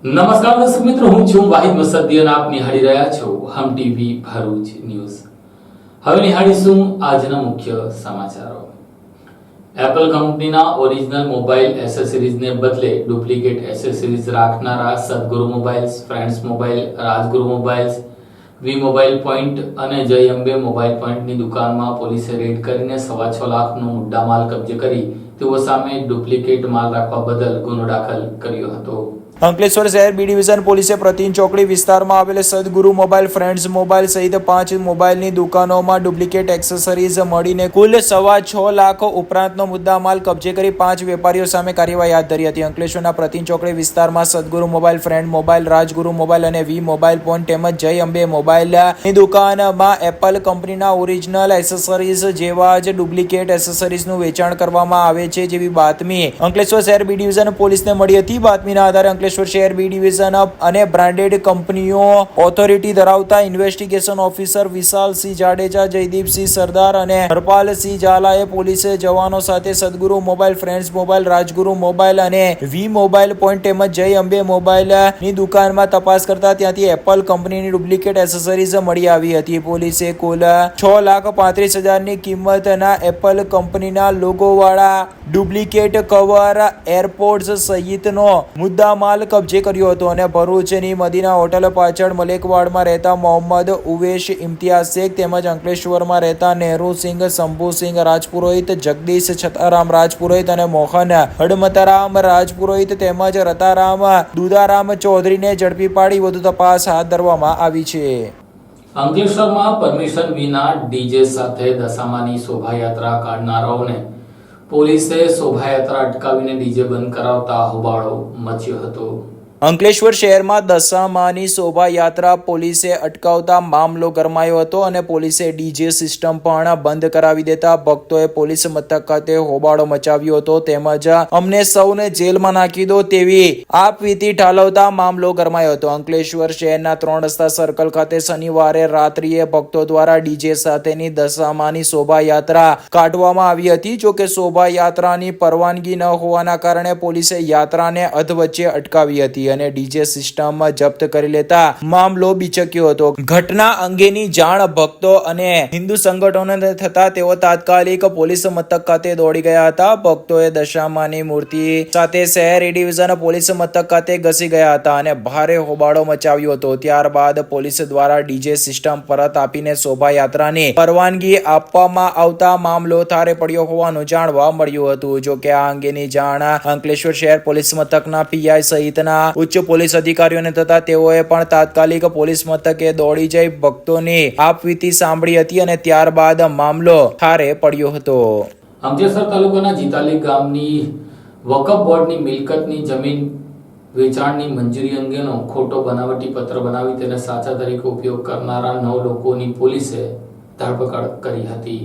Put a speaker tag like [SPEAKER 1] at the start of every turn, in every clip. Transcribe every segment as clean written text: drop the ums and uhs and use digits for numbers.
[SPEAKER 1] નમસ્કાર દર્શક મિત્રો, હું છું વાહિદ મસદ્દી અને આપ નિહાળી રહ્યા છો હમ ટીવી ભરૂચ ન્યૂઝ. હવે નિહાળીશું આજના મુખ્ય સમાચારો. એપલ કંપનીના ઓરિજિનલ મોબાઈલ એસેસરીઝને બદલે ડુપ્લિકેટ એસેસરીઝ રાખનારા સદગુરુ મોબાઈલ્સ, ફ્રેન્ડ્સ મોબાઈલ, રાજગુરુ મોબાઈલ્સ, વી મોબાઈલ પોઈન્ટ અને જય અંબે મોબાઈલ પોઈન્ટની દુકાનમાં પોલીસે રેડ કરીને 6.5 લાખનો મુદ્દામાલ કબજે કરી તેઓ સામે ડુપ્લિકેટ માલ રાખવા બદલ ગુનો દાખલ કર્યો હતો.
[SPEAKER 2] અંકલેશ્વર શહેર બી ડિવિઝન પોલીસે પ્રતિન ચોકડી વિસ્તારમાં આવેલ સદગુરુ મોબાઈલ, ફ્રેન્ડ્સ મોબાઈલ સહિત 5 મોબાઈલની દુકાનોમાં ડુપ્લિકેટ એક્સેસરીઝ મળીને કુલ 6.5 લાખ ઉપરાંતનો મુદ્દામાલ કબજે કરી 5 વેપારીઓ સામે કાર્યવાહી હાથ ધરી હતી. અંકલેશ્વરના પ્રતિન ચોકડી વિસ્તારમાં સદગુરુ મોબાઈલ, ફ્રેન્ડ મોબાઈલ, રાજગુરુ મોબાઈલ અને વી મોબાઈલ પોઈન્ટ તેમજ જય અંબે મોબાઈલની દુકાનમાં એપલ કંપનીના ઓરિજિનલ એસેસરીઝ જેવા જ ડુપ્લિકેટ એસેસરીઝનું વેચાણ કરવામાં આવે છે જેવી બાતમી અંકલેશ્વર શહેર બી ડિવિઝન પોલીસને મળી હતી. બાતમીના આધારે અંકલેશ્વર શહેર બી ડિવિઝન અને બ્રાન્ડેડ કંપનીઓ ઓથોરિટી ધરાવતા ઇન્વેસ્ટિગેશન ઓફિસર વિશાલસિંહ જાડેજા, જયદીપસિંહ સરદાર અને હરપાલસિંહ ઝાલાએ પોલીસે જવાનો સાથે સદગુરુ મોબાઈલ, ફ્રેન્ડ્સ મોબાઈલ, રાજગુરુ મોબાઈલ અને વી મોબાઈલ પોઈન્ટ તેમજ જય અંબે મોબાઈલની દુકાનમાં તપાસ કરતા ત્યાંથી એપલ કંપનીની ડુપ્લિકેટ એસેસરીઝ મળી આવી હતી. પોલીસે કુલ 6,35,000ની કિંમતના એપલ કંપનીના લોગોવાળા ડુપ્લિકેટ કવર, એરપોર્ટ્સ સહિતનો મુદ્દામાલ કબજે કર્યો હતો અને ભરૂચની મદીના હોટલ પાછળ મલેકવાડમાં રહેતા મોહમ્મદ ઉવેશ ઇમ્તિયાઝ શેખ તેમજ અંકલેશ્વરમાં રહેતા નહેરુસિંહ, શંભુસિંહ રાજપુરોહિત, જગદીશ છતારામ રાજપુરોહિત અને મોહન હડમતરામ રાજપુરોહિત તેમજ રતારામ દુદારામ ચૌધરીને ઝડપી પાડી વધુ તપાસ હાથ ધરવામાં આવી છે.
[SPEAKER 1] અંકલેશ્વરમાં પરમિશન વિના ડીજે સાથે દશામાની શોભાયાત્રા કાઢનારાઓને પોલીસે શોભાયાત્રા અટકાવીને ડીજે બંધ કરાવતા હોબાળો મચ્યો હતો.
[SPEAKER 2] અંકલેશ્વર શહેરમાં દશામાની શોભાયાત્રા પોલીસે અટકાવતા મામલો ગરમાયો હતો અને પોલીસે ડીજે સિસ્ટમ પણ બંધ કરાવી દેતા ભક્તોએ પોલીસ મથક ખાતે હોબાળો મચાવ્યો હતો તેમજ અમને સૌને જેલમાં નાખી દો તેવી આપવીતી ઠાલવતા મામલો ગરમાયો હતો. અંકલેશ્વર શહેરના 3 રસ્તા સર્કલ ખાતે શનિવારે રાત્રિએ ભક્તો દ્વારા ડીજે સાથેની દશામાની શોભાયાત્રા કાઢવામાં આવી હતી. જોકે શોભાયાત્રાની પરવાનગી ન હોવાના કારણે પોલીસે યાત્રાને અધવચ્ચે અટકાવી હતી અને ડીજે સિસ્ટમ જપ્ત કરી લેતા મામલો બીચક્યો હતો. ઘટના અંગેની જાણ ભક્તો અને હિન્દુ સંગઠનોને થતા તેઓ તાત્કાલિક પોલીસ મથક ખાતે દોડી ગયા હતા. ભક્તોએ દશામાની મૂર્તિ સાથે શહેર એ ડિવિઝન પોલીસ મથક ખાતે ઘસી ગયા હતા અને ભારે હોબાળો મચાવ્યો હતો. ત્યારબાદ પોલીસ દ્વારા ડીજે સિસ્ટમ પરત આપીને શોભાયાત્રાની પરવાનગી આપવામાં આવતા મામલો થારે પડ્યો હોવાનું જાણવા મળ્યું હતું. જોકે આ અંગેની જાણ અંકલેશ્વર શહેર પોલીસ મથકના પીઆઈ સહિતના ઉચ્ચ પોલીસ અધિકારીઓને થતા તેઓએ પણ તાત્કાલિક પોલીસ મથકે દોડી જઈ ભક્તોની આપવીતી સાંભળી હતી અને ત્યારબાદ મામલો ઠારે પડ્યો હતો.
[SPEAKER 1] અંકલેશ્વર તાલુકાના જીતાલી ગામની વકફ બોર્ડની મિલકતની જમીન વેચાણની મંજૂરી અંગેનો ખોટો બનાવટી પત્ર બનાવી તેને સાચા તરીકે ઉપયોગ કરનારા 9 લોકોની પોલીસે ધરપકડ કરી હતી.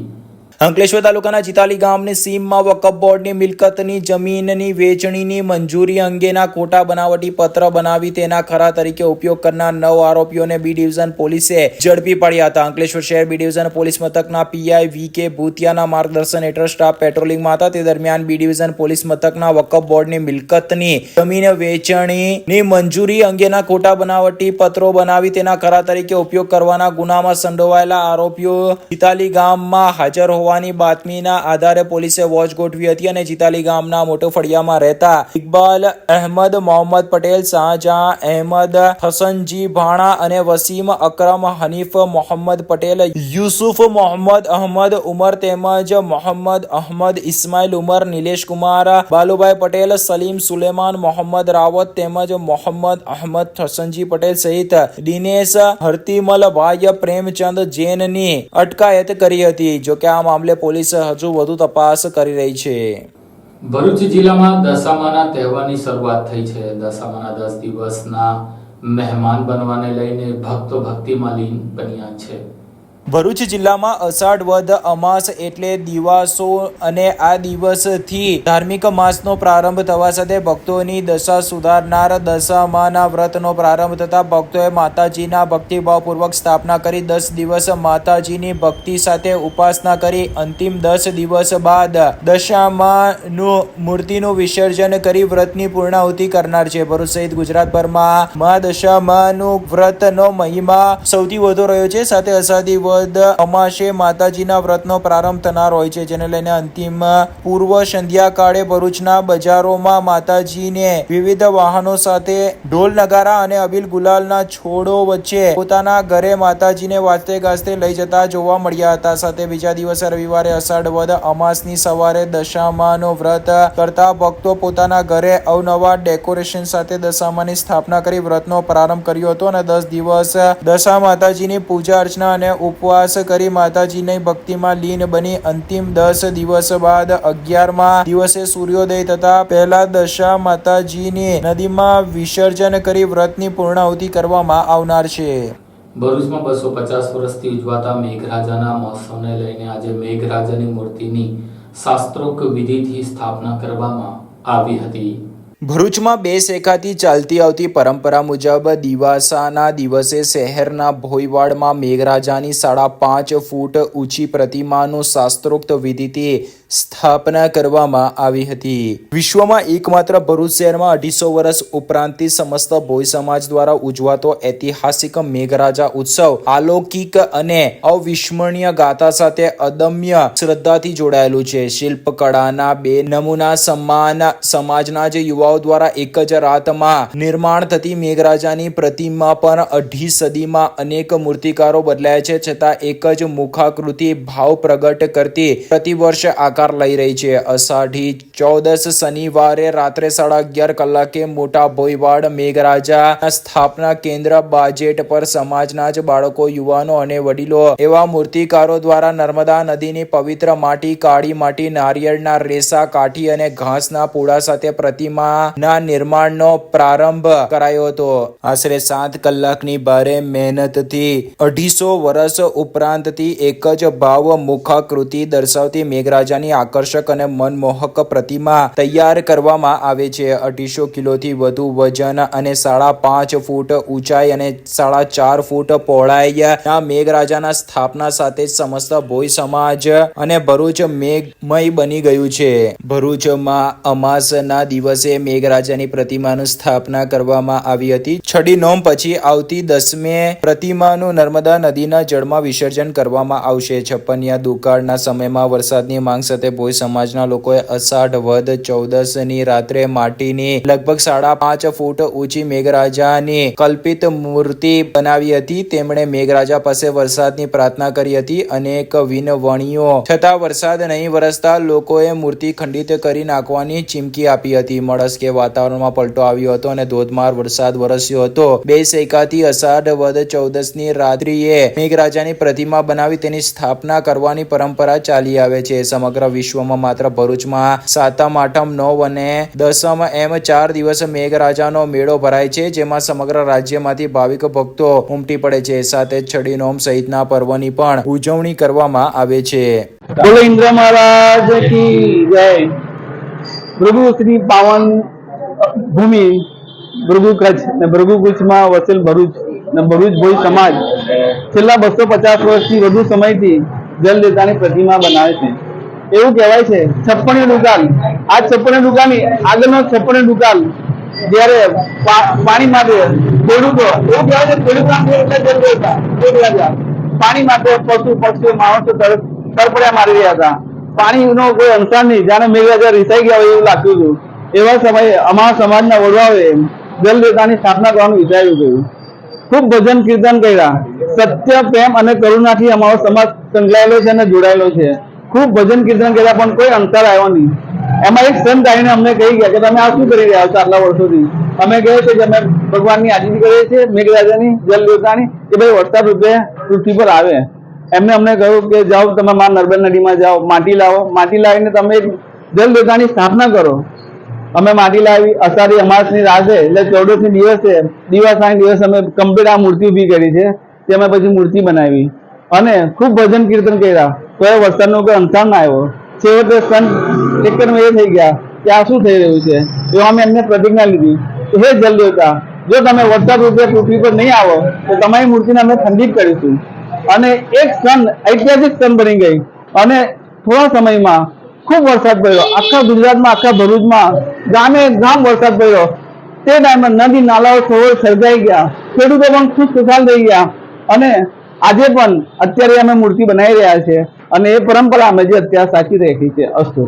[SPEAKER 2] અંકલેશ્વર તાલુકાના જીતાલી ગામની સીમમાં વકફ બોર્ડની મિલકતની જમીનની વેચણીની મંજૂરી અંગેના ખોટા બનાવટી પત્ર બનાવી તેના ખરા તરીકે ઉપયોગ કરનાર 9 આરોપીઓને બી ડિવિઝન પોલીસે ઝડપી પાડ્યા હતા. અંકલેશ્વર શહેર બી ડિવિઝન પોલીસ મથકના પીઆઈ વી.કે. ભૂતિયાના માર્ગદર્શન હેઠળ સ્ટાફ પેટ્રોલિંગમાં હતા. તે દરમિયાન બી ડિવિઝન પોલીસ મથકના વકફ બોર્ડની મિલકતની જમીન વેચણીની મંજૂરી અંગેના ખોટા બનાવટી પત્રો બનાવી તેના ખરા તરીકે ઉપયોગ કરવાના ગુનામાં સંડોવાયેલા આરોપીઓ જીતાલી ગામમાં હાજર હોવા ની બાતમીના આધારે પોલીસે વોચ ગોઠવી હતી અને જીતાલી ગામના મોટો ફળિયામાં રહેતા ઇકબાલ અહેમદ, મોહમ્મદ પટેલ, શાહજહાં અહેમદ, હસનજી ભાણા અને વસીમ અકરમ, હનીફ મોહમ્મદ પટેલ, યુસુફ મોહમ્મદ અહમદ ઉમર તેમજ મોહમ્મદ અહમદ ઇસ્માઇલ ઉમર, નિલેશ કુમાર, બાલુભાઈ પટેલ, સલીમ સુલેમાન, મોહમ્મદ રાવત તેમજ મોહમ્મદ અહમદ, હસનજી પટેલ સહિત દિનેશ હરતિમલભાઈ પ્રેમચંદ જૈનની અટકાયત કરી હતી. જોકે આ મામલે પોલીસ હજુ વધુ તપાસ કરી રહી છે.
[SPEAKER 1] ભરૂચ જિલ્લામાં દશામાના તહેવારની શરૂઆત થઈ છે. દશામાના 10 દિવસના મહેમાન બનવાને લઈને ભક્તો ભક્તિમાં લીન બન્યા છે.
[SPEAKER 2] ભરૂચ જિલ્લામાં અષાઢ વદ અમાસ એટલે દિવાસો અને આ દિવસથી ધાર્મિક માસનો પ્રારંભ થવા સાથે ભક્તોની દશા સુધારનાર દશામાના વ્રતનો પ્રારંભ થતા ભક્તોએ માતાજીના ભક્તિભાવપૂર્વક સ્થાપના કરી 10 દિવસ માતાજીની ભક્તિ સાથે ઉપાસના કરી અંતિમ 10 દિવસ બાદ દશામાનું મૂર્તિનું વિસર્જન કરી વ્રતની પૂર્ણાહુતિ કરનાર છે. ભરૂચ સહિત ગુજરાતભરમાં મા દશામાનું વ્રતનો મહિમા સૌથી વધુ રહ્યો છે. સાથે અષાઢી અમાસે માતાજીના વ્રતનો પ્રારંભ થનાર હોય છે, જેને લઈને અંતિમ પૂર્વ સંધ્યા કાળે ભરૂચના બજારોમાં માતાજીને વિવિધ વાહનો સાથે ઢોલ નગારા અને અબીલ ગુલાલના છોડો વચ્ચે પોતાના ઘરે માતાજીને વાજતે ગાજતે લઈ જતા જોવા મળ્યા હતા. સાથે બીજા દિવસે રવિવારે અષાઢ વદ અમાસની સવારે દશામાનું વ્રત કરતા ભક્તો પોતાના ઘરે અવનવા ડેકોરેશન સાથે દશામાની સ્થાપના કરી વ્રતનો પ્રારંભ કર્યો હતો અને 10 દિવસ દશા માતાજીની પૂજા અર્ચના અને ઉપવાસ કરી માતાજીની ભક્તિમાં લીન બની અંતિમ 10 દિવસ બાદ 11મા દિવસે સૂર્યોદય થતા પહેલા દશા માતાજીની નદીમાં વિસર્જન કરી વ્રતની પૂર્ણાહુતિ કરવામાં આવનાર છે.
[SPEAKER 1] ભરૂચમાં 250 વર્ષથી ઉજવાતા મેઘરાજાના મહોત્સવને લઈને આજે મેઘરાજાની મૂર્તિની શાસ્ત્રોક્ત વિધિથી સ્થાપના કરવામાં આવી હતી.
[SPEAKER 2] ભરૂચમાં 2 શેખાથી ચાલતી આવતી પરંપરા મુજબ દિવાસાના દિવસે શહેરના ભોયવાડમાં મેઘરાજાની 5.5 ફૂટ ઊંચી પ્રતિમાનું શાસ્ત્રોક્ત વિધિથી સ્થાપના કરવામાં આવી હતી. વિશ્વમાં એકમાત્ર ભરૂચ શહેરમાં 250 વર્ષ ઉપરાંતથી સમસ્ત ભોય સમાજ દ્વારા ઉજવાતો ઐતિહાસિક મેઘરાજા ઉત્સવ અલૌકિક અને અવિસ્મરણીય ગાથા સાથે અદમ્ય શ્રદ્ધાથી જોડાયેલું છે. શિલ્પકળાના 2 નમૂના સમાન સમાજના જ યુવાઓ દ્વારા એક જ રાતમાં નિર્માણ થતી મેઘરાજાની પ્રતિમા પર 2.5 સદીમાં અનેક મૂર્તિકારો બદલાયા છે, છતાં એક જ મુખાકૃતિ ભાવ પ્રગટ કરતી પ્રતિવર્ષ આકાર લઈ રહી છે. અષાઢી 14 શનિવારે રાત્રે 11:30 કલાકે મોટા ભોયવાડ મેઘરાજા સ્થાપના કેન્દ્ર બાજેટ પર સમાજના જ બાળકો, યુવાનો અને વડીલો એવા મૂર્તિકારો દ્વારા નર્મદા નદીની પવિત્ર માટી, કાળી માટી, નારિયેળના રેસા, કાઠી અને ઘાસના પૂળા સાથે પ્રતિમાના નિર્માણનો પ્રારંભ કરાયો હતો. આશરે 7 કલાકની ભારે મહેનતથી 250 વર્ષ ઉપરાંતથી એક જ ભાવ મુખાકૃતિ દર્શાવતી મેઘરાજાની આકર્ષક અને મનમોહક પ્રતિમા તૈયાર કરવામાં આવે છે. 250 કિલોથી વધુ વજન અને 5.5 ફૂટ ઊંચાઈ અને 4.5 ફૂટ પહોળાઈના મેઘરાજાના સ્થાપના સાથે સમસ્ત ભોય સમાજ અને ભરૂચ મેઘમય બની ગયું છે. ભરૂચમાં અમાસના દિવસે મેઘરાજાની પ્રતિમાનું સ્થાપના કરવામાં આવી હતી. છઠ્ઠી નોમ પછી આવતી 10મે પ્રતિમાનું નર્મદા નદીના જળમાં વિસર્જન કરવામાં આવશે. છપ્પનિયા દુકાળના સમયમાં વરસાદની માંગ સાથે ભોય સમાજના લોકોએ અષાઢ વદ 14ની રાત્રે માટીની લગભગ 5.5 ફૂટ ઊંચી મેઘરાજાની કલ્પિત મૂર્તિ બનાવી હતી. તેમણે મેઘરાજા પાસે વરસાદની પ્રાર્થના કરી હતી. અનેક વિનવણીઓ છતાં વરસાદ નહીં વરસતા લોકોએ મૂર્તિ ખંડિત કરી નાખવાની ચીમકી આપી હતી. મળસ્કે વાતાવરણમાં પલટો આવ્યો હતો અને ધોધમાર વરસાદ વરસ્યો હતો. 2 શેખાથી અષાઢ વદ 14ની રાત્રિએ મેઘરાજાની પ્રતિમા બનાવી તેની સ્થાપના કરવાની પરંપરા ચાલી આવે છે. સમગ્ર વિશ્વમાં માત્ર ભરૂચમાં 7મ, 8મ, 9 અને 10મ એમ 4 દિવસ મેઘરાજાનો મેળો ભરાય છે, જેમાં સમગ્ર રાજ્યમાંથી ભાવિક ભક્તો ઉમટી પડે છે. સાથે છડી નોમ સહિતના પર્વની પણ ઉજવણી કરવામાં આવે છે.
[SPEAKER 3] બોલો ઇન્દ્ર મહારાજ કી જય. ભૃગુ શ્રી પાવન ભૂમિ ભૃગુ કચ્છ ને ભૃગુ કચ્છમાં વસેલ ભરૂચ ને ભરૂચ ભોય સમાજ છેલ્લા 250 વર્ષથી વધુ સમયથી જલદેવતાની પ્રતિમા બનાવે છે. એવું કહેવાય છે 56 દુકાન, આ 56 દુકાનની આગળનો 56 દુકાન જયારે પાણી માટે ખેડૂતો, એવું કહેવાય છે ખેડૂતો પાણી માટે પશુ પક્ષીઓ માણસો તરફડિયા મારી રહ્યા હતા. પાણીનો કોઈ અંસાર નહીં, જાણે મેઘરાજા રીસાઈ ગયા હોય એવું લાગતું હતું. એવા સમયે અમારા સમાજના વડવાઓએ જલદેવતાની સ્થાપના કરવાનું વિચાર્યું હતું. ખૂબ ભજન કીર્તન કર્યા. સત્ય, પ્રેમ અને કરુણાથી અમારો સમાજ સંકળાયેલો છે અને જોડાયેલો છે. ખૂબ ભજન કીર્તન કર્યા પણ કોઈ અંતર આવ્યો નહીં. એમાં એક સંત આવીને અમને કહી ગયા કે તમે આ શું કરી રહ્યા છો આટલા વર્ષોથી? અમે કહે છે કે અમે ભગવાનની આજીજી કરીએ છીએ, મેઘરાજાની, જલદેવતાની, કે ભાઈ વરસાદ રૂપે પૃથ્વી પર આવે. એમને અમને કહ્યું કે જાઓ તમે મારા નર્મદા નદીમાં જાઓ, માટી લાવો, માટી લાવીને તમે જલદેવતાની સ્થાપના કરો. અમે માટી લાવી. અષાઢી અમાસની રાતે એટલે 14મી દિવસે દિવાસાના દિવસે અમે કમ્પ્લીટ આ મૂર્તિ ઊભી કરી છે. તે અમે પછી મૂર્તિ બનાવી. અને ખૂબ ભજન કીર્તન કર્યા તો એ વરસાદનો કોઈ અંતર ના આવ્યો. છેવટે સંત એકરમાં એ થઈ ગયા કે આ શું થઈ રહ્યું છે. એવા અમે એમને પ્રતિજ્ઞા લીધી કે હે જલ દેવતા, જો તમે વરસાદ રૂપે પૃથ્વી પર નહીં આવો તો તમારી મૂર્તિને અમે ખંડિત કરીશું. અને એક ક્ષણ ઐતિહાસિક ક્ષણ બની ગઈ અને થોડા સમયમાં ખૂબ વરસાદ પડ્યો. આખા ગુજરાતમાં, આખા ભરૂચમાં ગામે ગામ વરસાદ પડ્યો. તે ટાઈમમાં નદી નાલાઓ સરોવર સર્જાઈ ગયા, ખેડૂતો પણ ખુશખુશાલ થઈ ગયા. અને આજે પણ અત્યારે અમે મૂર્તિ બનાવી રહ્યા છે અને એ પરંપરા અમે જે અત્યારે સાચી રાખી છે. અસ્તુ.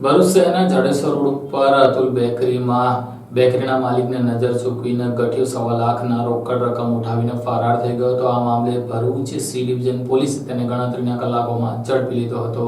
[SPEAKER 1] ભરૂચ શહેરના જડેશ્વર રોડ પર અતુલ બેકરીના માલિકને નજર ચૂકવીને ગઠિયો 1.25 લાખના રોકડ રકમ ઉઠાવીને ફરાર થઈ ગયો હતો. આ મામલે ભરૂચ સી ડિવિઝન પોલીસે તેને ગણતરીના કલાકોમાં ઝડપી લીધો હતો.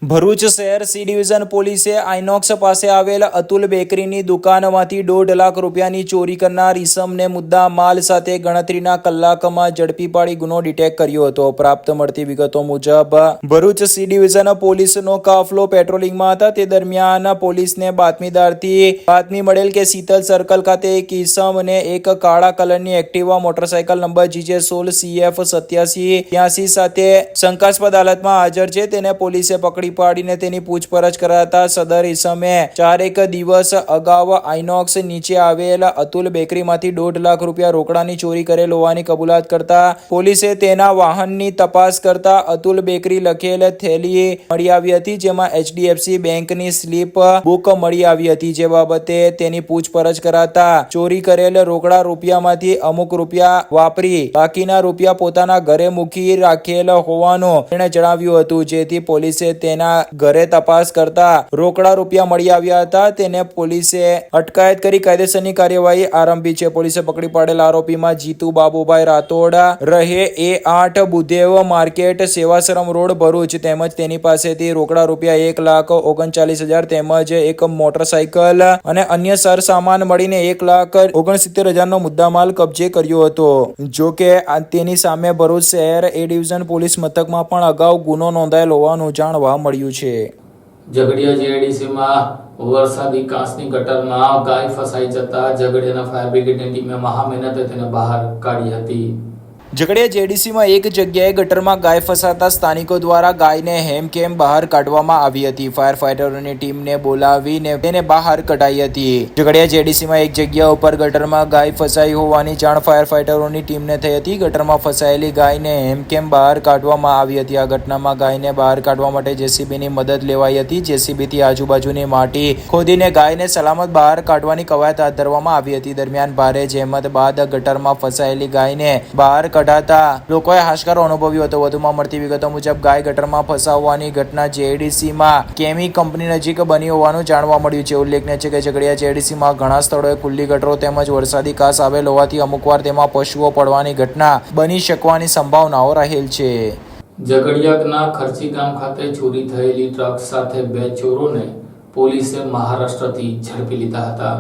[SPEAKER 2] ભરૂચ શહેર સી ડિવિઝન પોલીસે આઇનોક્સ પાસે આવેલ અતુલ બેકરીની દુકાનમાંથી 1.5 લાખ રૂપિયાની ચોરી કરનાર ઈસમને મુદ્દા માલ સાથે ગણતરીના કલાકમાં ઝડપી પાડી ગુનો ડિટેક્ટ કર્યો હતો. પ્રાપ્ત મળતી વિગતો મુજબ ભરૂચ સી ડિવિઝન પોલીસનો કાફલો પેટ્રોલિંગમાં હતા. તે દરમિયાન પોલીસને બાતમી મળેલ કે શીતલ સર્કલ ખાતે એક ઈસમને એક કાળા કલરની Activa motorcycle number GJ16 CF 8783 સાથે શંકાસ્પદ હાલતમાં હાજર છે. તેને પોલીસે પકડી પાડીને તેની પૂછપરછ કરાતા સદર ઈસમે 4 દિવસ અગાઉ આઇનોક્સ નીચે આવેલ અતુલ બેકરીમાંથી 1.5 લાખ રૂપિયા રોકડાની ચોરી કરેલ હોવાની કબૂલાત કરતા પોલીસે તેના વાહનની તપાસ કરતા અતુલ બેકરી લખેલ થેલી મળી આવી હતી, જેમાં HDFC બેંકની સ્લીપ બુક મળી આવી હતી. જે બાબતે તેની પૂછપરછ કરાતા ચોરી કરેલ રોકડા રૂપિયામાંથી અમુક રૂપિયા વાપરી બાકીના રૂપિયા પોતાના ઘરે મૂકી રાખેલ હોવાનું તેણે જણાવ્યું હતું. જેથી પોલીસે તેના ઘરે તપાસ કરતા રોકડા રૂપિયા મળી આવ્યા હતા. તેને પોલીસે અટકાયત કરી કાયદેસરની કાર્યવાહી આરંભી છે. પોલીસે પકડી પાડેલ આરોપીમાં જીતુ બાબુભાઈ રાઠોડ રહે A8 બુદેવ માર્કેટ સેવાશ્રમ રોડ ભરૂચ તેમજ તેની પાસેથી રોકડા રૂપિયા 1,39,000 તેમજ એક મોટરસાયકલ અને અન્ય સરસામાન મળીને 1,69,000 નો મુદ્દામાલ કબજે કર્યો હતો. જો કે તેની સામે ભરૂચ શહેર A ડિવિઝન પોલીસ મથકમાં પણ અગાઉ ગુનો નોંધાયેલ હોવાનું જાણવા મળ્યું છે.
[SPEAKER 1] ઝઘડિયા JDCમાં વરસાદી કાંસની ગટરમાં ગાય ફસાઈ જતા ઝઘડિયાના ફાયર બ્રિગેડની ટીમે મહા મહેનતે તેને બહાર કાઢી હતી.
[SPEAKER 2] ઝઘડિયા JDCમાં એક જગ્યાએ ગટરમાં ગાય ફસાતા સ્થાનિકો દ્વારા ગાયને હેમખેમ બહાર કાઢવામાં આવી હતી. ફાયર ફાઈટરોની ટીમને બોલાવીને તેને બહાર કઢાઈ હતી. ઝઘડિયા JDCમાં એક જગ્યા ઉપર ગટરમાં ગાય ફસાઈ હોવાની જાણ ફાયર ફાઈટરોની ટીમને થઈ હતી. ગટરમાં ફસાયેલી ગાયને હેમખેમ બહાર કાઢવામાં આવી હતી. આ ઘટનામાં ગાયને બહાર કાઢવા માટે JCBની મદદ લેવાઈ હતી. JCBથી આજુબાજુની માટી ખોદીને ગાયને સલામત બહાર કાઢવાની કવાયત હાથ ધરવામાં આવી હતી. દરમિયાન ભારે જહેમત બાદ ગટરમાં ફસાયેલી ગાયને બહાર કઢાતા લોકોએ હાશકારો અનુભવ્યો હતો. વધુમાં મળતી વિગતો મુજબ ગાય ગટરમાં ફસાવવાની ઘટના JDCમાં કેમી કંપની નજીક બની હોવાનું જાણવા મળ્યું છે. ઉલ્લેખનીય છે કે ઝઘડિયા JDCમાં ઘણા સ્થળોએ ખુલ્લી ગટરો તેમજ વરસાદી કાંસ આવેલ હોવાથી અમુકવાર તેમાં પશુઓ પડવાની ઘટના બની શકવાની સંભાવનાઓ રહેલ છે.
[SPEAKER 1] ઝઘડિયાના ખર્ચી ગામ ખાતે ચોરી થયેલી ટ્રક સાથે 2 ચોરોને પોલીસે મહારાષ્ટ્રથી ઝડપી લીધા હતા.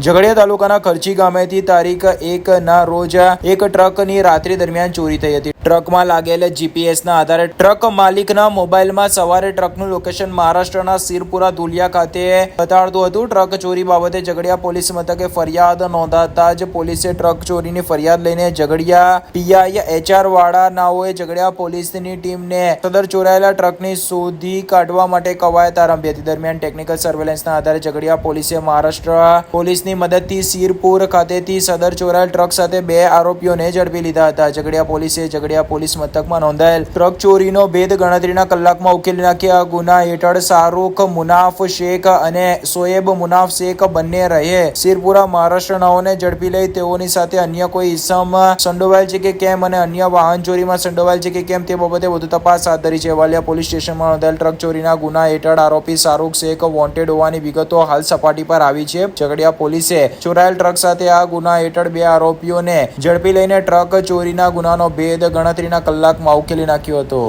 [SPEAKER 2] ઝઘડિયા તાલુકાના ખર્ચી ગામેથી તારીખ 1 ના રોજ એક ટ્રકની રાત્રિ દરમિયાન ચોરી થઈ હતી. ટ્રકમાં લાગેલ જીપીએસના આધારે ટ્રક માલિકના મોબાઈલમાં સવારે ટ્રકનું લોકેશન મહારાષ્ટ્રના સિરપુરા ધુલિયા ખાતે બતાડતું હતું. ટ્રક ચોરી બાબતે ઝઘડિયા પોલીસ મથકે ફરિયાદ નોંધાતા જ પોલીસે ટ્રક ચોરીની ફરિયાદ લઈને ઝઘડિયા પીઆઈ HR વાળા નાઓએ ઝઘડિયા પોલીસની ટીમને સદર ચોરાયેલા ટ્રકની શોધી કાઢવા માટે કવાયત આરંભી હતી. દરમિયાન ટેકનિકલ સર્વેલન્સના આધારે ઝઘડિયા પોલીસે મહારાષ્ટ્ર પોલીસની મદદથી સિરપુર ખાતેથી સદર ચોરાયેલ ટ્રક સાથે 2 આરોપીઓને ઝડપી લીધા હતા. ઝઘડિયા પોલીસે ઝઘડિયા પોલીસ મથકમાં નોંધાયેલ ટ્રક ચોરીનો ભેદ ગણતરીના કલાકમાં ઉકેલી નાખ્યા. ગુના હેઠળ શાહરૂખ મુનાફ શેખ અને શોએબ મુનાફ શેખ બંને રહે સિરપુરા મહારાષ્ટ્ર નાઓને ઝડપી લઈ તેઓની સાથે અન્ય કોઈ ઇસમ સંડોવાયેલ છે કે કેમ અને અન્ય વાહન ચોરીમાં સંડોવાયેલ છે કે કેમ તે બાબતે વધુ તપાસ હાથ ધરી છે. વાલિયા પોલીસ સ્ટેશનમાં નોંધાયેલ ટ્રક ચોરીના ગુના હેઠળ આરોપી શાહરૂખ શેખ વોન્ટેડ હોવાની વિગતો હાલ સપાટી પર આવી છે. ઝઘડિયા પોલીસે ચોરાયેલ ટ્રક સાથે આ ગુના હેઠળ 2 આરોપીઓને ઝડપી લઈને ટ્રક ચોરીના ગુનાનો ભેદ ગણતરીના કલાકમાં ઉકેલી નાખ્યો હતો.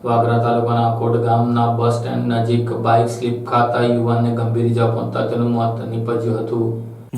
[SPEAKER 1] વાગરા તાલુકાના કોટ ગામના બસ સ્ટેન્ડ નજીક બાઇક સ્લીપ ખાતા યુવાનને ગંભીર ઇજા પહોંચતા તેનું મોત નીપજ્યું હતું.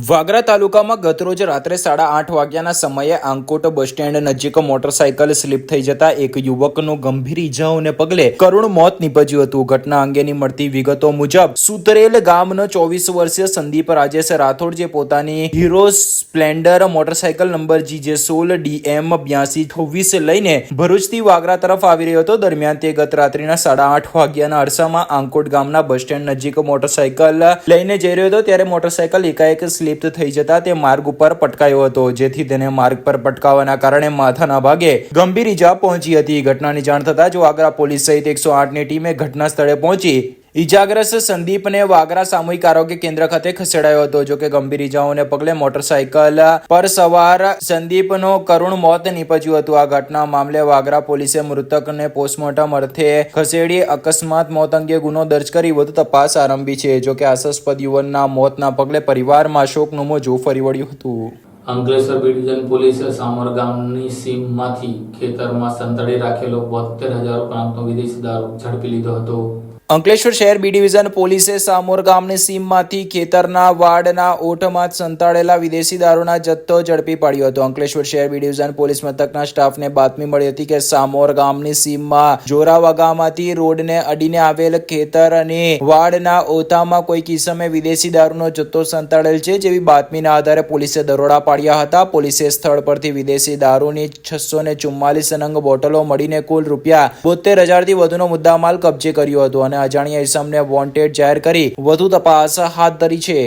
[SPEAKER 2] વાગરા તાલુકામાં ગતરોજ રાત્રે 8:30 વાગ્યાના સમયે આંકોટ બસ સ્ટેન્ડ નજીક મોટરસાયકલ સ્લીપ થઈ જતા એક યુવકનું ગંભીર ઇજાઓને પગલે કરુણ મોત નીપજ્યું હતું. ઘટના અંગેની મળતી વિગતો મુજબ સુતરેલ ગામનો 24 વર્ષીય સંદીપ રાજેશ રાઠોડ જે પોતાની hero Splendor motorcycle number GJ16 DM 8226 લઈને ભરૂચથી વાગરા તરફ આવી રહ્યો હતો. દરમિયાન તે ગત રાત્રિના 8:30 વાગ્યાના અરસામાં આંકોટ ગામના બસ સ્ટેન્ડ નજીક મોટરસાયકલ લઈને જઈ રહ્યો હતો ત્યારે મોટરસાયકલ એકાએક સ્લીપ થઈ જતા તે માર્ગ ઉપર પટકાયો હતો, જેથી તેને માર્ગ પર પટકાવાના કારણે માથાના ભાગે ગંભીર ઈજા પહોંચી હતી. ઘટનાની જાણ થતાં જ વાગરા પોલીસ સહિત 108ની ટીમે ઘટના સ્થળે પહોંચી ઈજાગ્રસ્ત સંદીપને વાગરા સામૂહિક આરોગ્ય કેન્દ્ર ખાતે ખસેડાયો હતો. જોકે ગંભીર ઈજાઓને પગલે મોટરસાયકલ પર સવાર સંદીપનો કરુણ મોત નીપજ્યું હતું. આ ઘટના મામલે વાગરા પોલીસે મૃતકને પોસ્ટમોર્ટમ અર્થે ખસેડી અકસ્માત મોત અંગે ગુનો દર્જ કરી વધુ તપાસ આરંભી છે. જોકે આશાસ્પદ યુવાનના મોતના પગલે પરિવારમાં શોકનું મોજું ફરી વળ્યું હતું.
[SPEAKER 1] અંકલેશ્વર બી ડિવિઝન પોલીસે સામોર ગામની સીમમાંથી ખેતરમાં સંતાડી રાખેલો 72,000 ઉપરાંતનો વિદેશી દારૂ ઝડપી લીધો હતો.
[SPEAKER 2] અંકલેશ્વર શહેર બી ડિવિઝન પોલીસે સામોર ગામની સીમમાંથી ખેતરના વાડના ઓઠમાં સંતાડેલા વિદેશી દારૂના જથ્થો ઝડપી પાડ્યો હતો. અંકલેશ્વર શહેર બી ડિવિઝન પોલીસ મથકના સ્ટાફને બાતમી મળી હતી કે સામોર ગામની સીમમાં જોરાવાગામાંથી રોડને અડીને આવેલ ખેતરની વાડના ઓથામાં કોઈ કિસમે વિદેશી દારૂનો જથ્થો સંતાડેલ છે જેવી બાતમીના આધારે પોલીસે દરોડા પાડ્યા હતા. પોલીસે સ્થળ પરથી વિદેશી દારૂની 644 નંગ બોટલો મળીને કુલ ₹72,000 થી વધુનો મુદ્દામાલ કબજે કર્યો હતો અને અજાણ્યા ઇસમને વોન્ટેડ જાહેર કરી વધુ તપાસ હાથ ધરી છે.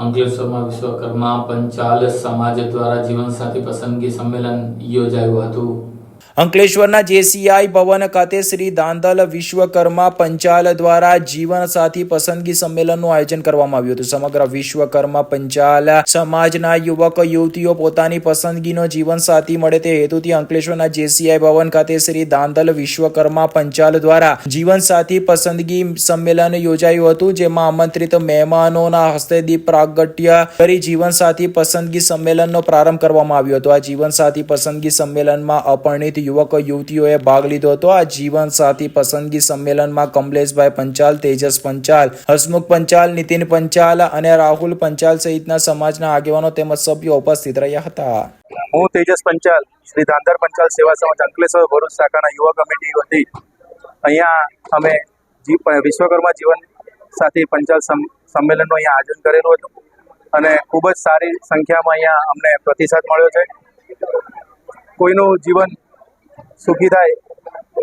[SPEAKER 1] અંકલેશ્વરમાં વિશ્વકર્મા પંચાલ સમાજ દ્વારા જીવનસાથી પસંદગી સંમેલન યોજાયું હતું.
[SPEAKER 2] અંકલેશ્વરના જેસીઆઈ ભવન ખાતે શ્રી દાંદલ વિશ્વકર્મા પંચાલ દ્વારા જીવન સાથી પસંદગી સંમેલનનું આયોજન કરવામાં આવ્યું હતું. સમગ્ર વિશ્વકર્મા પંચાલ સમાજના યુવક યુવતીઓ પોતાની પસંદગીનો જીવન સાથી મળે તે હેતુથી અંકલેશ્વરના જેસીઆઈ ભવન ખાતે શ્રી દાંદલ વિશ્વકર્મા પંચાલ દ્વારા જીવન સાથી પસંદગી સંમેલન યોજાયું હતું, જેમાં આમંત્રિત મહેમાનોના હસ્તે દીપ પ્રાગટ્ય કરી જીવન સાથી પસંદગી સંમેલનનો પ્રારંભ કરવામાં આવ્યો હતો. આ જીવન સાથી પસંદગી સંમેલનમાં અપરિણિત યુવક યુવતીઓએ ભાગ લીધો હતો. આ જીવન સાથી પસંદગી સંમેલનમાં કમલેશભાઈ પંચાલ, તેજસ પંચાલ, હસમુખ પંચાલ, નીતિન પંચાલ અને રાહુલ પંચાલ સહિતના સમાજના આગેવાનો તેમજ સભ્યો ઉપસ્થિત રહ્યા હતા.
[SPEAKER 4] હું તેજસ પંચાલ, શ્રી દાંદર પંચાલ સેવા સમાજ અંકલેશ્વર ભરૂચ શાખાના યુવા કમિટી વતી અહીંયા અમે વિશ્વકર્મા જીવન સાથી પંચાલ સંમેલનનું અહીંયા આયોજન કરેલું હતું અને ખૂબ જ સારી સંખ્યામાં અહીંયા અમને પ્રતિસાદ મળ્યો છે. કોઈનું જીવન સુખી થાય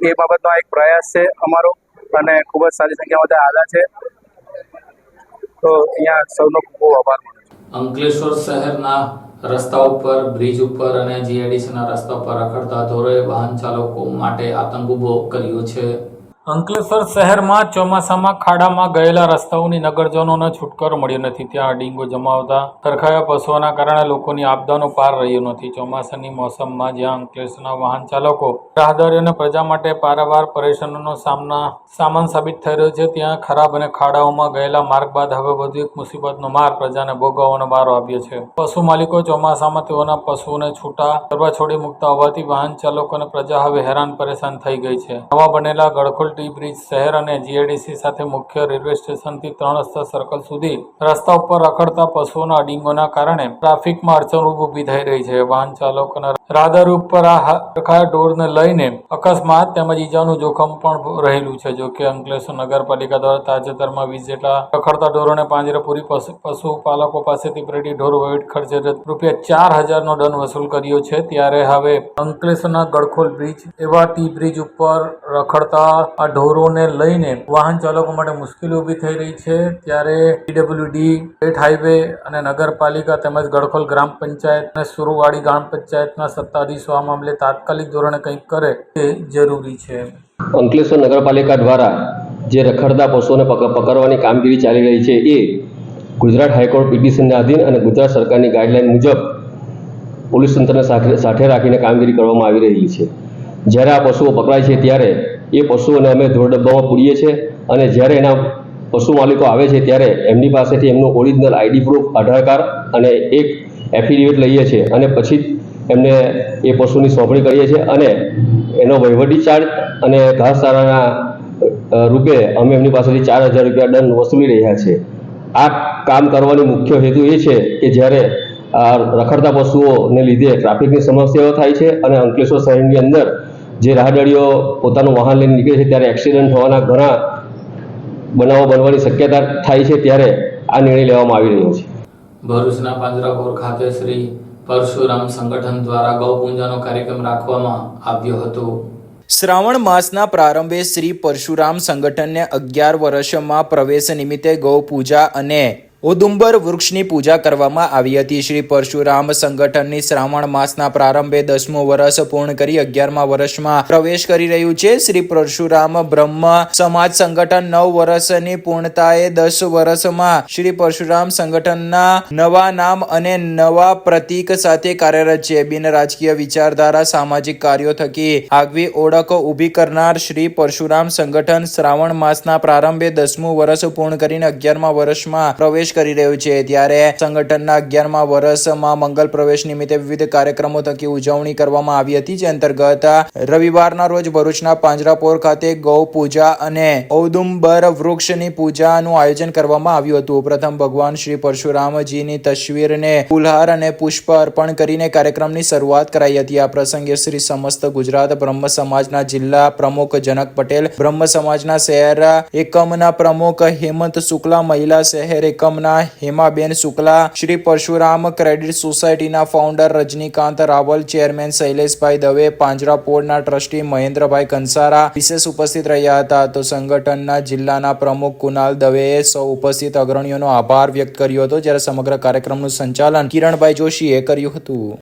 [SPEAKER 4] એ બાબતનો એક પ્રયાસ છે અમારો અને ખૂબ જ સારી સંખ્યામાં ત્યાં આવ્યા છે, તો અહીંયા સૌનો ખૂબ ખૂબ આભાર માનું છું.
[SPEAKER 1] અંકલેશ્વર શહેરના રસ્તા ઉપર, બ્રિજ ઉપર અને જીઆઈડીસીના રસ્તા પર રખડતા ઢોરોએ વાહન ચાલકો માટે આતંક ઉભો કર્યો છે. અંકલેશ્વર શહેરમાં ચોમાસામાં ખાડામાં ગયેલા રસ્તાઓની નગરજનોને છુટકારો મળ્યો નથી. ત્યાં ડીંગો જમાવતા તરખાયા પશુઓના કારણે લોકોની આપદાનો પાર રહ્યો નથી. ચોમાસાની મોસમમાં જ્યાં અંકલેશ્વરના વાહન ચાલકો, રાહદારીઓ અને પ્રજા માટે પારાવાર પરેશાનીનો સામાન સાબિત થઈ રહ્યો છે, ત્યાં ખરાબ અને ખાડાઓમાં ગયેલા માર્ગ બાદ હવે વધુ એક મુસીબતનો માર પ્રજાને ભોગવવાનો વારો આવ્યો છે. પશુ માલિકો ચોમાસામાં તેઓના પશુઓને છૂટા કરવા છોડી મૂકતા હોવાથી વાહન ચાલકો અને પ્રજા હવે હેરાન પરેશાન થઈ ગઈ છે. નવા બનેલા ગડખોલ ટી બ્રિજ શહેર અને જીઆઈડીસી સાથે મુખ્ય રેલવે સ્ટેશનથી 3 રસ્તા સર્કલ સુધી રસ્તા ઉપર રખડતા પશુઓના અડીંગોના કારણે ટ્રાફિકમાં અડચણ ઊભી થઈ રહી છે. વાહન ચાલકોના રાહદારી ઉપર આ રખાયા ઢોરને લઈને અકસ્માત તેમજ ઈજાનું જોખમ પણ રહેલું છે. જો કે અંકલેશ્વર નગરપાલિકા દ્વારા તાજેતરમાં 20 જેટલા રખડતા ઢોરોને પાંજરે પૂરી પશુપાલકો પાસેથી પેઢી ઢોર વહીવટ ખર્ચે ₹4,000નો દંડ વસૂલ કર્યો છે. ત્યારે હવે અંકલેશ્વરના ગડખોલ બ્રિજ એવા ટી બ્રિજ ઉપર રખડતા આ ઢોરોને લઈને વાહન ચાલકો માટે મુશ્કેલી ઊભી થઈ રહી છે. ત્યારે પીડબ્લ્યુડી, સ્ટેટ હાઈવે અને નગરપાલિકા તેમજ ગડખોલ ગ્રામ પંચાયત અને સુરવાડી ગ્રામ પંચાયતના સત્તાધીશો આ મામલે તાત્કાલિક ધોરણે કંઈક કરે તે જરૂરી છે.
[SPEAKER 5] અંકલેશ્વર નગરપાલિકા દ્વારા જે રખડતા પશુઓને પકડવાની કામગીરી ચાલી રહી છે એ ગુજરાત હાઈકોર્ટ પિટિશનના આધીન અને ગુજરાત સરકારની ગાઈડલાઈન મુજબ પોલીસ તંત્રને સાથે રાખીને કામગીરી કરવામાં આવી રહી છે. જ્યારે આ પશુઓ પકડાય છે ત્યારે એ પશુઓને અમે ધોળ ડબ્બામાં પૂરીએ છીએ અને જ્યારે એના પશુ માલિકો આવે છે ત્યારે એમની પાસેથી એમનું ઓરિજિનલ આઈડી પ્રૂફ, આધાર કાર્ડ અને એક એફિડેવિટ લઈએ છીએ અને પછી એમને એ પશુની સોંપણી કરીએ છીએ અને એનો વહીવટી ચાર્જ અને ઘાસચારાના રૂપે અમે એમની પાસેથી ₹4,000 દંડ વસૂલી રહ્યા છીએ. આ કામ કરવાની મુખ્ય હેતુ એ છે કે જ્યારે આ રખડતા પશુઓને લીધે ટ્રાફિકની સમસ્યાઓ થાય છે અને અંકલેશ્વર શહેરની અંદર જે રાહદારીઓ પોતાનું વાહન લઈને નીકળે છે ત્યારે એક્સિડન્ટ થવાના ઘણા બનાવો બનવાની શક્યતા થાય છે, ત્યારે આ નિર્ણય લેવામાં આવી રહ્યો છે.
[SPEAKER 1] ભરૂચના પાંજરાપોર ખાતે શ્રી પરશુરામ સંગઠન દ્વારા ગૌપૂજાનો કાર્યક્રમ રાખવામાં આવ્યો હતો.
[SPEAKER 2] શ્રાવણ માસના પ્રારંભે શ્રી પરશુરામ સંગઠનને 11 વર્ષમાં પ્રવેશ નિમિત્તે ગૌ પૂજા અને ઔદુંબર વૃક્ષની પૂજા કરવામાં આવી હતી. શ્રી પરશુરામ સંગઠનની શ્રાવણ માસના પ્રારંભે 10મું વર્ષ પૂર્ણ કરી 11મા વર્ષમાં પ્રવેશ કરી રહ્યું છે. શ્રી પરશુરામ બ્રહ્મ સમાજ સંગઠન 9 વર્ષની પૂર્ણતાએ 10 વર્ષમાં શ્રી પરશુરામ સંગઠનના નવા નામ અને નવા પ્રતીક સાથે કાર્યરત છે. બિન રાજકીય વિચારધારા, સામાજિક કાર્યો થકી આગવી ઓળખ ઊભી કરનાર શ્રી પરશુરામ સંગઠન શ્રાવણ માસના પ્રારંભે 10મું વર્ષ પૂર્ણ કરીને 11મા વર્ષમાં પ્રવેશ કરી રહ્યું છે. ત્યારે સંગઠનના 11મા વર્ષમાં મંગલ પ્રવેશ નિમિત્તે વિવિધ કાર્યક્રમો થકી ઉજવણી કરવામાં આવી હતી. જે અંતર્ગત રવિવારના રોજ ભરૂચના પાંજરાપોર ખાતે ગૌ પૂજા અને ઔદુંબર વૃક્ષની પૂજાનું આયોજન કરવામાં આવ્યું હતું. પ્રથમ ભગવાન શ્રી પરશુરામજીની તસવીરને ફૂલહાર અને પુષ્પ અર્પણ કરીને કાર્યક્રમની શરૂઆત કરાઈ હતી. આ પ્રસંગે શ્રી સમસ્ત ગુજરાત બ્રહ્મ સમાજના જિલ્લા પ્રમુખ જનક પટેલ, બ્રહ્મ સમાજના શહેર એકમના પ્રમુખ હેમંત શુક્લા, મહિલા શહેર એકમના હેમાબેન શુક્લા, શ્રી પરશુરામ ક્રેડિટ સોસાયટીના ફાઉન્ડર રજનીકાંત રાવલ, ચેરમેન શૈલેષભાઈ દવે, પાંજરાપોળના ટ્રસ્ટી મહેન્દ્રભાઈ કંસારા વિશેષ ઉપસ્થિત રહ્યા હતા. તો સંગઠનના જિલ્લાના પ્રમુખ કુનાલ દવેએ સૌ ઉપસ્થિત અગ્રણીઓનો આભાર વ્યક્ત કર્યો હતો. જ્યારે સમગ્ર કાર્યક્રમનું સંચાલન કિરણભાઈ જોશીએ કર્યું હતું.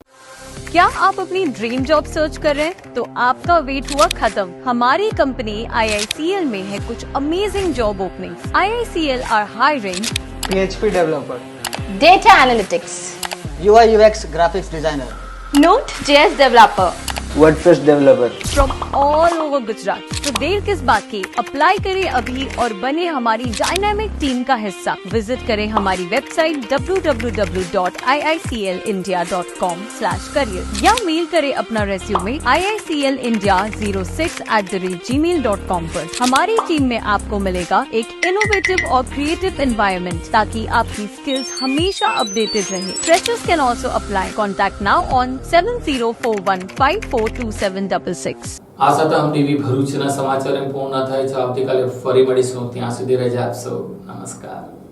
[SPEAKER 6] क्या आप अपनी ड्रीम जॉब सर्च कर रहे हैं? तो आपका वेट हुआ खत्म। हमारी कंपनी IICL में है कुछ amazing job openings. IICL are hiring
[SPEAKER 7] PHP developer,
[SPEAKER 8] Data Analytics,
[SPEAKER 7] UI UX graphics designer,
[SPEAKER 8] Node.js developer,
[SPEAKER 7] WordPress developer.
[SPEAKER 6] From all over Gujarat. तो देर किस बात की, अप्लाई करें अभी और बने हमारी डायनामिक टीम का हिस्सा। विजिट करें हमारी वेबसाइट www.iiclindia.com/career या मेल करें अपना रेज्यूमे iiclindia06@gmail.com पर। हमारी टीम में आपको मिलेगा एक इनोवेटिव और क्रिएटिव एनवायरनमेंट ताकि आपकी स्किल्स हमेशा अपडेटेड रहे। Freshers can also apply. Contact now on 7041542766।
[SPEAKER 1] આ સાથે હમ ટીવી ભરૂચના સમાચાર પૂર્ણ થાય છે. આવતીકાલે ફરી મળીશું. ત્યાં સુધી રજા આપશો. નમસ્કાર.